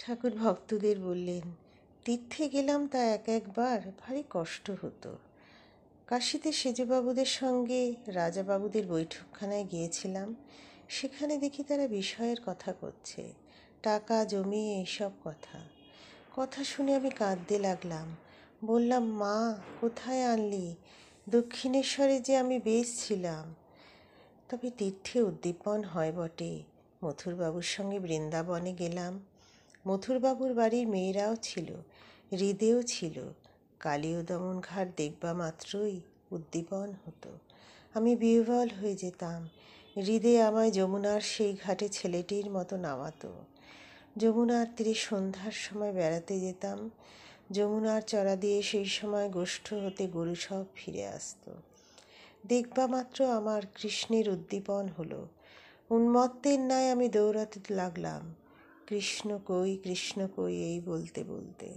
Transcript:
ঠাকুর ভক্তদের বললেন, তীর্থে গেলাম তা একবার ভারী কষ্ট হতো। কাশীতে সেজবাবুদের সঙ্গে রাজাবাবুদের বৈঠকখানায় গিয়েছিলাম। সেখানে দেখি তারা বিষয়ের কথা করছে, টাকা জমি এইসব কথা। কথা শুনে আমি কাঁদতে লাগলাম। বললাম, মা কোথায় আনলি? দক্ষিণেশ্বরে যে আমি বেশ ছিলাম। তবে তীর্থে উদ্দীপন হয় বটে। মথুরবাবুর সঙ্গে বৃন্দাবনে গেলাম। মথুরবাবুর বাড়ির মেয়েরাও ছিল, হৃদেও ছিল। কালীয় দমন ঘাট দেখবা মাত্রই উদ্দীপন হতো। আমি বিহ্বল হয়ে যেতাম। হৃদে আমায় যমুনার সেই ঘাটে ছেলেটির মতো নামাতো। যমুনার তীরে সন্ধ্যার সময় বেড়াতে যেতাম। যমুনার চড়া দিয়ে সেই সময় গোষ্ঠ হতে গরু সব ফিরে আসতো। দেখবা মাত্র আমার কৃষ্ণের উদ্দীপন হলো। উন্মত্তের ন্যায় আমি দৌড়াতে লাগলাম, কৃষ্ণ কই এই বলতে বলতে।